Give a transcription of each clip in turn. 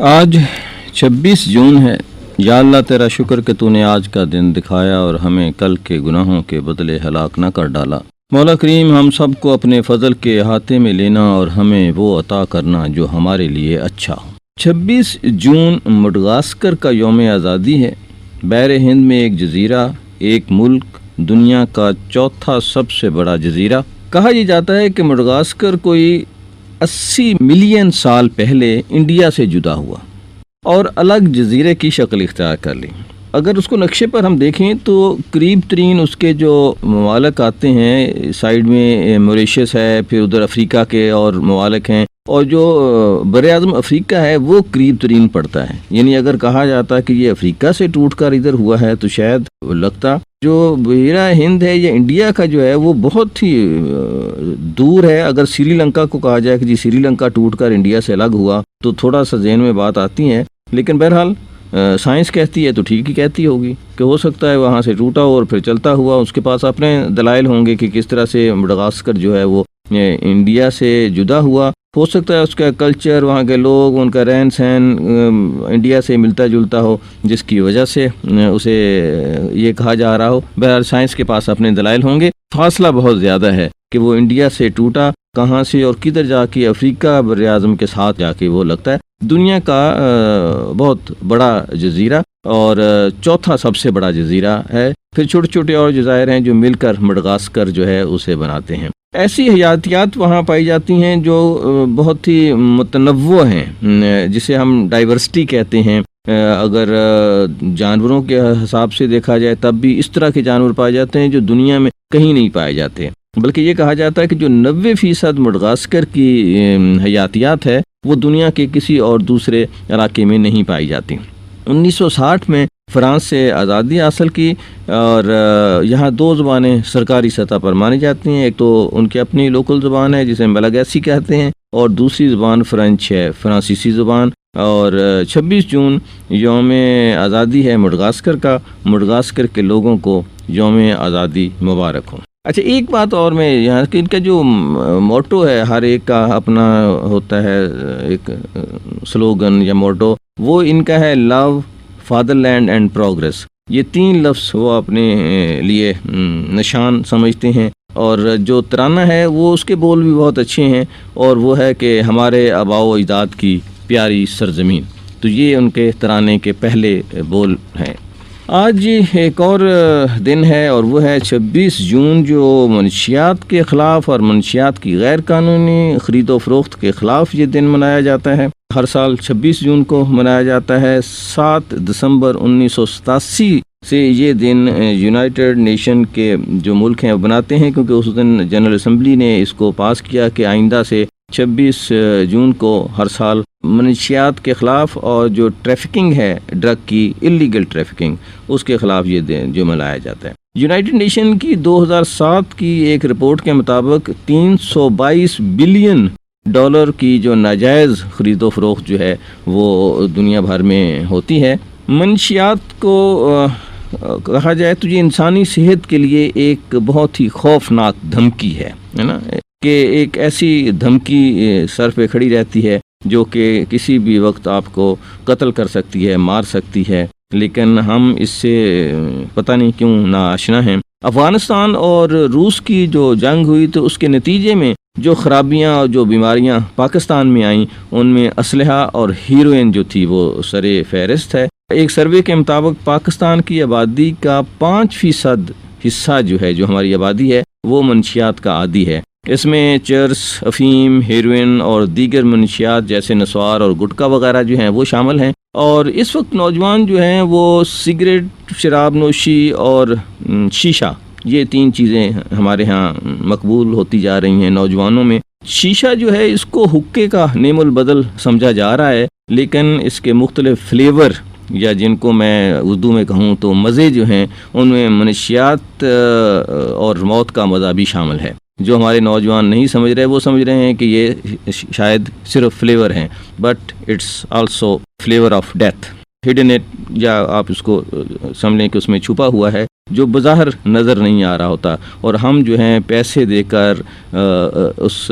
آج 26 جون ہے۔ یا اللہ تیرا شکر کہ تو نے آج کا دن دکھایا اور ہمیں کل کے گناہوں کے بدلے ہلاک نہ کر ڈالا۔ مولا کریم ہم سب کو اپنے فضل کے احاطے میں لینا اور ہمیں وہ عطا کرنا جو ہمارے لیے اچھا ہو۔ 26 جون مڈغاسکر کا یوم آزادی ہے۔ بحر ہند میں ایک جزیرہ، ایک ملک، دنیا کا چوتھا سب سے بڑا جزیرہ۔ کہا یہ جاتا ہے کہ مڈغاسکر کوئی 80 ملین سال پہلے انڈیا سے جدا ہوا اور الگ جزیرے کی شکل اختیار کر لی۔ اگر اس کو نقشے پر ہم دیکھیں تو قریب ترین اس کے جو ممالک آتے ہیں، سائیڈ میں موریشس ہے، پھر ادھر افریقہ کے اور ممالک ہیں، اور جو بر اعظم افریقہ ہے وہ قریب ترین پڑتا ہے۔ یعنی اگر کہا جاتا کہ یہ افریقہ سے ٹوٹ کر ادھر ہوا ہے تو شاید لگتا جو بحیرہ ہند ہے یا انڈیا کا جو ہے وہ بہت ہی دور ہے۔ اگر سری لنکا کو کہا جائے کہ جی سری لنکا ٹوٹ کر انڈیا سے الگ ہوا تو تھوڑا سا ذہن میں بات آتی ہے، لیکن بہرحال سائنس کہتی ہے تو ٹھیک ہی کہتی ہوگی کہ ہو سکتا ہے وہاں سے ٹوٹا اور پھر چلتا ہوا۔ اس کے پاس اپنے دلائل ہوں گے کہ کس طرح سے مڈغاسکر جو ہے وہ انڈیا سے جدا ہوا۔ ہو سکتا ہے اس کا کلچر، وہاں کے لوگ، ان کا رہن سہن انڈیا سے ملتا جلتا ہو، جس کی وجہ سے اسے یہ کہا جا رہا ہو۔ بہرحال سائنس کے پاس اپنے دلائل ہوں گے۔ فاصلہ بہت زیادہ ہے کہ وہ انڈیا سے ٹوٹا کہاں سے اور کدھر جا کے افریقہ بر اعظم کے ساتھ جا کے وہ لگتا ہے۔ دنیا کا بہت بڑا جزیرہ اور چوتھا سب سے بڑا جزیرہ ہے۔ پھر چھوٹے چھوٹے اور جزائر ہیں جو مل کر مڈغاسکر جو ہے اسے بناتے ہیں۔ ایسی حیاتیات وہاں پائی جاتی ہیں جو بہت ہی متنوع ہیں، جسے ہم ڈائیورسٹی کہتے ہیں۔ اگر جانوروں کے حساب سے دیکھا جائے تب بھی اس طرح کے جانور پائے جاتے ہیں جو دنیا میں کہیں نہیں پائے جاتے، بلکہ یہ کہا جاتا ہے کہ جو 90% مڈغاسکر کی حیاتیات ہے وہ دنیا کے کسی اور دوسرے علاقے میں نہیں پائی جاتی۔ 1960 میں فرانس سے آزادی حاصل کی اور یہاں 2 زبانیں سرکاری سطح پر مانی جاتی ہیں۔ ایک تو ان کی اپنی لوکل زبان ہے جسے ملاگاسی کہتے ہیں، اور دوسری زبان فرینچ ہے، فرانسیسی زبان۔ اور 26 جون یوم آزادی ہے مڈغاسکر کا۔ مڈغاسکر کے لوگوں کو یوم آزادی مبارک ہو۔ اچھا، ایک بات اور میں یہاں کہ ان کا جو موٹو ہے، ہر ایک کا اپنا ہوتا ہے ایک سلوگن یا موٹو، وہ ان کا ہے لو، فادر لینڈ اینڈ پروگریس۔ یہ 3 لفظ وہ اپنے لیے نشان سمجھتے ہیں، اور جو ترانہ ہے وہ اس کے بول بھی بہت اچھے ہیں، اور وہ ہے کہ ہمارے آباء و اجداد کی پیاری سرزمین۔ تو یہ ان کے ترانے کے پہلے بول ہیں۔ آج ایک اور دن ہے اور وہ ہے 26 جون، جو منشیات کے خلاف اور منشیات کی غیر قانونی خرید و فروخت کے خلاف یہ دن منایا جاتا ہے۔ ہر سال 26 جون کو منایا جاتا ہے۔ 7 دسمبر 1987 سے یہ دن یونائٹڈ نیشن کے جو ملک ہیں وہ بناتے ہیں، کیونکہ اس دن جنرل اسمبلی نے اس کو پاس کیا کہ آئندہ سے 26 جون کو ہر سال منشیات کے خلاف اور جو ٹریفکنگ ہے ڈرگ کی، اللیگل ٹریفکنگ، اس کے خلاف یہ دن جو منایا جاتا ہے۔ یونائٹڈ نیشن کی 2007 کی ایک رپورٹ کے مطابق 322 بلین ڈالر کی جو ناجائز خرید و فروخت جو ہے وہ دنیا بھر میں ہوتی ہے۔ منشیات کو کہا جائے تو یہ انسانی صحت کے لیے ایک بہت ہی خوفناک دھمکی ہے نا، کہ ایک ایسی دھمکی سر پہ کھڑی رہتی ہے جو کہ کسی بھی وقت آپ کو قتل کر سکتی ہے، مار سکتی ہے، لیکن ہم اس سے پتہ نہیں کیوں ناآشنا ہیں۔ افغانستان اور روس کی جو جنگ ہوئی تو اس کے نتیجے میں جو خرابیاں اور جو بیماریاں پاکستان میں آئیں، ان میں اسلحہ اور ہیروئن جو تھی وہ سر فہرست ہے۔ ایک سروے کے مطابق پاکستان کی آبادی کا 5% حصہ جو ہے، جو ہماری آبادی ہے، وہ منشیات کا عادی ہے۔ اس میں چرس، افیم، ہیروئن اور دیگر منشیات جیسے نسوار اور گٹکا وغیرہ جو ہیں وہ شامل ہیں۔ اور اس وقت نوجوان جو ہیں وہ سگریٹ، شراب نوشی اور شیشہ، یہ 3 چیزیں ہمارے ہاں مقبول ہوتی جا رہی ہیں نوجوانوں میں۔ شیشہ جو ہے اس کو حقے کا نعم البدل سمجھا جا رہا ہے، لیکن اس کے مختلف فلیور یا جن کو میں اردو میں کہوں تو مزے جو ہیں، ان میں منشیات اور موت کا مزہ بھی شامل ہے۔ جو ہمارے نوجوان نہیں سمجھ رہے، وہ سمجھ رہے ہیں کہ یہ شاید صرف فلیور ہیں، but it's also flavour of death, hidden it, یا آپ اس کو سمجھ کہ اس میں چھپا ہوا ہے جو بظاہر نظر نہیں آ رہا ہوتا، اور ہم جو ہیں پیسے دے کر اس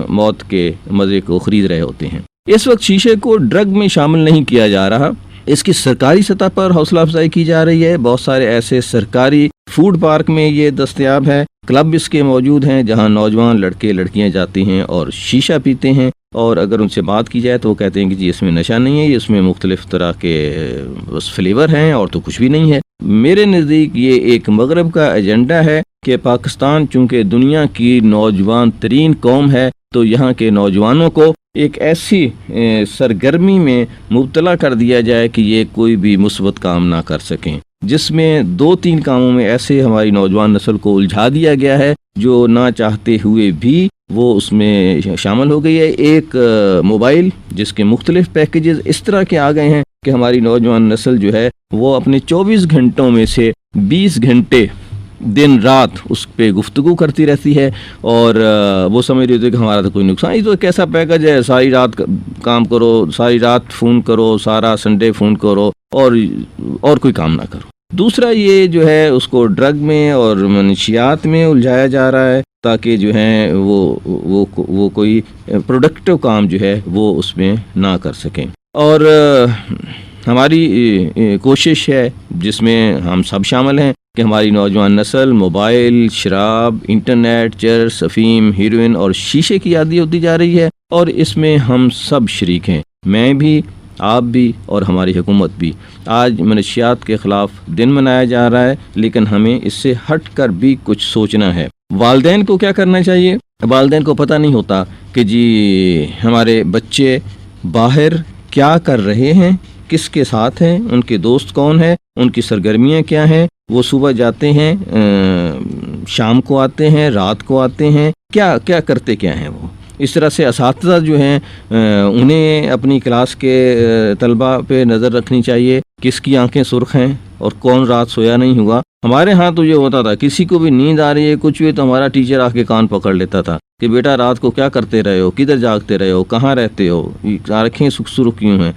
موت کے مزے کو خرید رہے ہوتے ہیں۔ اس وقت شیشے کو ڈرگ میں شامل نہیں کیا جا رہا، اس کی سرکاری سطح پر حوصلہ افزائی کی جا رہی ہے۔ بہت سارے ایسے سرکاری فوڈ پارک میں یہ دستیاب ہے، کلب اس کے موجود ہیں جہاں نوجوان لڑکے لڑکیاں جاتے ہیں اور شیشہ پیتے ہیں، اور اگر ان سے بات کی جائے تو وہ کہتے ہیں کہ جی اس میں نشہ نہیں ہے، اس میں مختلف طرح کے بس فلیور ہیں اور تو کچھ بھی نہیں ہے۔ میرے نزدیک یہ ایک مغرب کا ایجنڈا ہے کہ پاکستان چونکہ دنیا کی نوجوان ترین قوم ہے تو یہاں کے نوجوانوں کو ایک ایسی سرگرمی میں مبتلا کر دیا جائے کہ یہ کوئی بھی مثبت کام نہ کر سکیں، جس میں 2-3 کاموں میں ایسے ہماری نوجوان نسل کو الجھا دیا گیا ہے جو نہ چاہتے ہوئے بھی وہ اس میں شامل ہو گئی ہے۔ ایک موبائل جس کے مختلف پیکیجز اس طرح کے آ گئے ہیں کہ ہماری نوجوان نسل جو ہے وہ اپنے 24 گھنٹوں میں سے 20 گھنٹے دن رات اس پہ گفتگو کرتی رہتی ہے، اور وہ سمجھ رہی ہوتی ہے کہ ہمارا تو کوئی نقصان، یہ تو ایک ایسا پیکج ہے، ساری رات کام کرو، ساری رات فون کرو، سارا سنڈے فون کرو اور کوئی کام نہ کرو۔ دوسرا یہ جو ہے اس کو ڈرگ میں اور منشیات میں الجھایا جا رہا ہے تاکہ جو ہے وہ کوئی پروڈکٹیو کام جو ہے وہ اس میں نہ کر سکیں۔ اور ہماری کوشش ہے جس میں ہم سب شامل ہیں کہ ہماری نوجوان نسل موبائل، شراب، انٹرنیٹ، چرس، افیم، ہیروئن اور شیشے کی عادی ہوتی جا رہی ہے، اور اس میں ہم سب شریک ہیں، میں بھی، آپ بھی اور ہماری حکومت بھی۔ آج منشیات کے خلاف دن منایا جا رہا ہے، لیکن ہمیں اس سے ہٹ کر بھی کچھ سوچنا ہے۔ والدین کو کیا کرنا چاہیے؟ والدین کو پتہ نہیں ہوتا کہ جی ہمارے بچے باہر کیا کر رہے ہیں، کس کے ساتھ ہیں، ان کے دوست کون ہیں، ان کی سرگرمیاں کیا ہیں، وہ صبح جاتے ہیں، شام کو آتے ہیں، رات کو آتے ہیں، کیا کرتے کیا ہیں وہ۔ اس طرح سے اساتذہ جو ہیں انہیں اپنی کلاس کے طلبہ پہ نظر رکھنی چاہیے، کس کی آنکھیں سرخ ہیں اور کون رات سویا نہیں ہوا۔ ہمارے ہاں تو یہ ہوتا تھا، کسی کو بھی نیند آ رہی ہے کچھ بھی تو ہمارا ٹیچر آ کے کان پکڑ لیتا تھا کہ بیٹا رات کو کیا کرتے رہے ہو، کدھر جاگتے رہے ہو، کہاں رہتے ہو، آنکھیں سرخ کیوں ہیں۔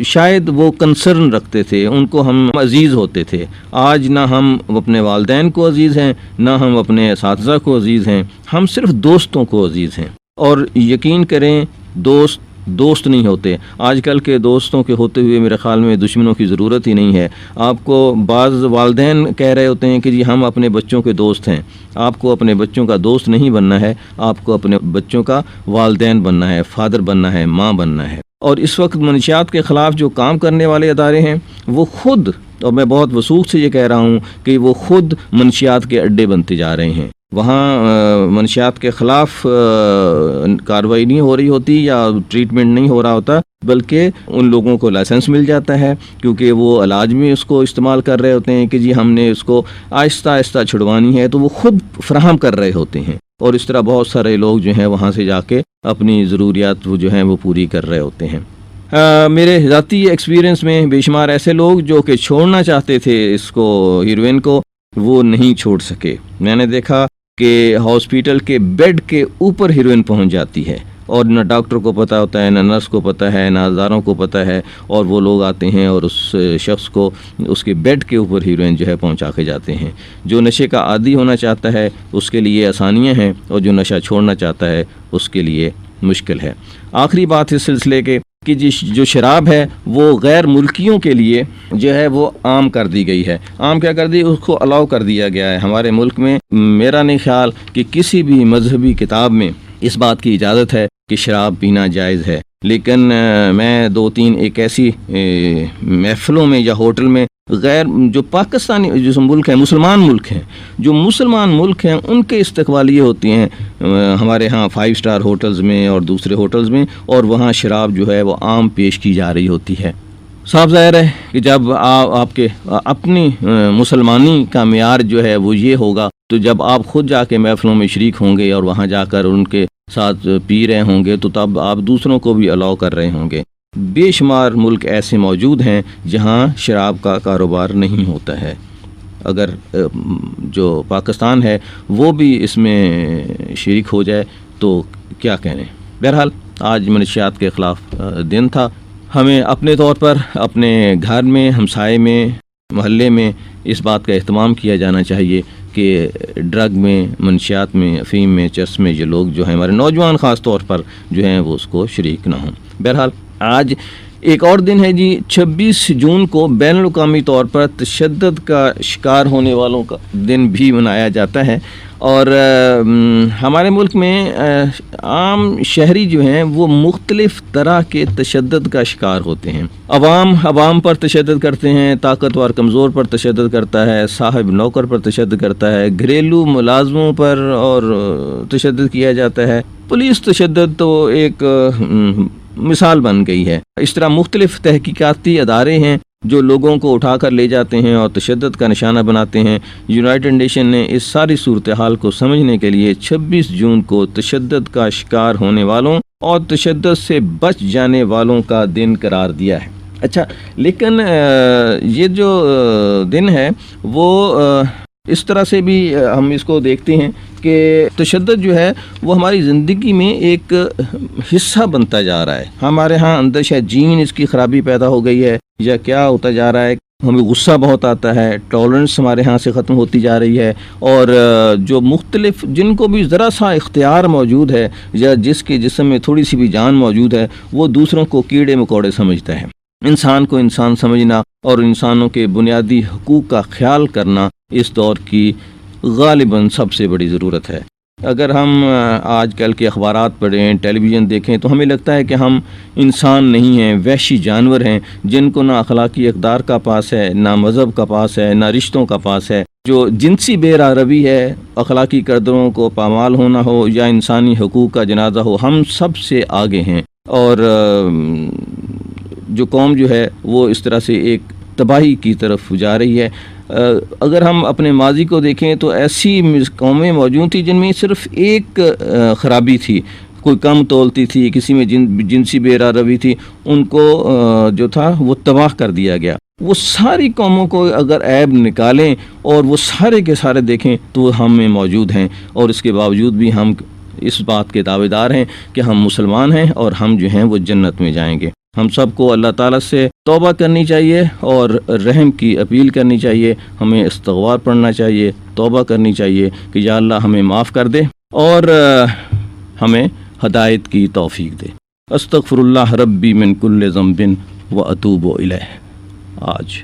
شاید وہ کنسرن رکھتے تھے، ان کو ہم عزیز ہوتے تھے۔ آج نہ ہم اپنے والدین کو عزیز ہیں، نہ ہم اپنے اساتذہ کو عزیز ہیں، ہم صرف دوستوں کو عزیز ہیں۔ اور یقین کریں دوست نہیں ہوتے، آج کل کے دوستوں کے ہوتے ہوئے میرے خیال میں دشمنوں کی ضرورت ہی نہیں ہے۔ آپ کو بعض والدین کہہ رہے ہوتے ہیں کہ جی ہم اپنے بچوں کے دوست ہیں، آپ کو اپنے بچوں کا دوست نہیں بننا ہے، آپ کو اپنے بچوں کا والدین بننا ہے، فادر بننا ہے، ماں بننا ہے۔ اور اس وقت منشیات کے خلاف جو کام کرنے والے ادارے ہیں وہ خود، اور میں بہت وثوق سے یہ کہہ رہا ہوں کہ وہ خود منشیات کے اڈے بنتے جا رہے ہیں۔ وہاں منشیات کے خلاف کارروائی نہیں ہو رہی ہوتی یا ٹریٹمنٹ نہیں ہو رہا ہوتا، بلکہ ان لوگوں کو لائسنس مل جاتا ہے کیونکہ وہ علاج میں اس کو استعمال کر رہے ہوتے ہیں کہ جی ہم نے اس کو آہستہ آہستہ چھڑوانی ہے، تو وہ خود فراہم کر رہے ہوتے ہیں، اور اس طرح بہت سارے لوگ جو ہیں وہاں سے جا کے اپنی ضروریات وہ جو ہیں وہ پوری کر رہے ہوتے ہیں۔ میرے ذاتی ایکسپیرینس میں بے شمار ایسے لوگ جو کہ چھوڑنا چاہتے تھے اس کو، ہیروئن کو، وہ نہیں چھوڑ سکے۔ میں نے دیکھا کہ ہاسپیٹل کے بیڈ کے اوپر ہیروئن پہنچ جاتی ہے، اور نہ ڈاکٹر کو پتہ ہوتا ہے، نہ نرس کو پتہ ہے، نہ ہزاروں کو پتہ ہے، اور وہ لوگ آتے ہیں اور اس شخص کو اس کے بیڈ کے اوپر ہیروئن جو ہے پہنچا کے جاتے ہیں۔ جو نشے کا عادی ہونا چاہتا ہے اس کے لیے آسانیاں ہیں، اور جو نشہ چھوڑنا چاہتا ہے اس کے لیے مشکل ہے۔ آخری بات اس سلسلے کے کہ جو شراب ہے وہ غیر ملکیوں کے لیے جو ہے وہ عام کر دی گئی ہے۔ عام کیا کر دی؟ اس کو الاؤ کر دیا گیا ہے ہمارے ملک میں۔ میرا نہیں خیال کہ کسی بھی مذہبی کتاب میں اس بات کی اجازت ہے کہ شراب پینا جائز ہے، لیکن میں 2-3 ایک ایسی محفلوں میں یا ہوٹل میں غیر جو پاکستانی جو ملک ہیں، مسلمان ملک ہیں، جو مسلمان ملک ہیں ان کے استقبالیے ہوتی ہیں ہمارے ہاں 5 اسٹار ہوٹلز میں اور دوسرے ہوٹلز میں، اور وہاں شراب جو ہے وہ عام پیش کی جا رہی ہوتی ہے۔ صاف ظاہر ہے کہ جب آپ کے اپنی مسلمانی کا معیار جو ہے وہ یہ ہوگا تو جب آپ خود جا کے محفلوں میں شریک ہوں گے اور وہاں جا کر ان کے ساتھ پی رہے ہوں گے تو تب آپ دوسروں کو بھی الاؤ کر رہے ہوں گے۔ بے شمار ملک ایسے موجود ہیں جہاں شراب کا کاروبار نہیں ہوتا ہے۔ اگر جو پاکستان ہے وہ بھی اس میں شریک ہو جائے تو کیا کہنے۔ بہرحال آج منشیات کے خلاف دن تھا۔ ہمیں اپنے طور پر اپنے گھر میں، ہمسائے میں محلے میں اس بات کا اہتمام کیا جانا چاہیے کہ ڈرگ میں، منشیات میں، افیم میں، چرس میں جو لوگ جو ہیں ہمارے نوجوان خاص طور پر جو ہیں وہ اس کو شریک نہ ہوں۔ بہرحال آج ایک اور دن ہے جی، 26 جون کو بین الاقوامی طور پر تشدد کا شکار ہونے والوں کا دن بھی منایا جاتا ہے، اور ہمارے ملک میں عام شہری جو ہیں وہ مختلف طرح کے تشدد کا شکار ہوتے ہیں۔ عوام پر تشدد کرتے ہیں، طاقتور کمزور پر تشدد کرتا ہے، صاحب نوکر پر تشدد کرتا ہے، گھریلو ملازموں پر اور تشدد کیا جاتا ہے، پولیس تشدد تو ایک مثال بن گئی ہے۔ اس طرح مختلف تحقیقاتی ادارے ہیں جو لوگوں کو اٹھا کر لے جاتے ہیں اور تشدد کا نشانہ بناتے ہیں۔ یونائیٹڈ نیشن نے اس ساری صورتحال کو سمجھنے کے لیے 26 جون کو تشدد کا شکار ہونے والوں اور تشدد سے بچ جانے والوں کا دن قرار دیا ہے۔ اچھا، لیکن یہ جو دن ہے وہ اس طرح سے بھی ہم اس کو دیکھتے ہیں کہ تشدد جو ہے وہ ہماری زندگی میں ایک حصہ بنتا جا رہا ہے۔ ہمارے ہاں اندر شاید جین اس کی خرابی پیدا ہو گئی ہے یا کیا ہوتا جا رہا ہے، ہمیں غصہ بہت آتا ہے، ٹالرنس ہمارے ہاں سے ختم ہوتی جا رہی ہے، اور جو مختلف جن کو بھی ذرا سا اختیار موجود ہے یا جس کے جسم میں تھوڑی سی بھی جان موجود ہے، وہ دوسروں کو کیڑے مکوڑے سمجھتا ہے۔ انسان کو انسان سمجھنا اور انسانوں کے بنیادی حقوق کا خیال کرنا اس دور کی غالباً سب سے بڑی ضرورت ہے۔ اگر ہم آج کل کے اخبارات پڑھیں، ٹیلی ویژن دیکھیں تو ہمیں لگتا ہے کہ ہم انسان نہیں ہیں، وحشی جانور ہیں جن کو نہ اخلاقی اقدار کا پاس ہے، نہ مذہب کا پاس ہے، نہ رشتوں کا پاس ہے۔ جو جنسی بے روی ہے، اخلاقی قدروں کو پامال ہونا ہو یا انسانی حقوق کا جنازہ ہو، ہم سب سے آگے ہیں، اور جو قوم جو ہے وہ اس طرح سے ایک تباہی کی طرف جا رہی ہے۔ اگر ہم اپنے ماضی کو دیکھیں تو ایسی قومیں موجود تھیں جن میں صرف ایک خرابی تھی، کوئی کم تولتی تھی، کسی میں جنسی بے روی تھی، ان کو جو تھا وہ تباہ کر دیا گیا۔ وہ ساری قوموں کو اگر عیب نکالیں اور وہ سارے کے سارے دیکھیں تو وہ ہم میں موجود ہیں، اور اس کے باوجود بھی ہم اس بات کے دعوے دار ہیں کہ ہم مسلمان ہیں اور ہم جو ہیں وہ جنت میں جائیں گے۔ ہم سب کو اللہ تعالیٰ سے توبہ کرنی چاہیے اور رحم کی اپیل کرنی چاہیے، ہمیں استغفار پڑھنا چاہیے، توبہ کرنی چاہیے کہ یا اللہ ہمیں معاف کر دے اور ہمیں ہدایت کی توفیق دے۔ استغفر اللہ ربی من کل ذنب و اتوب الیہ۔ آج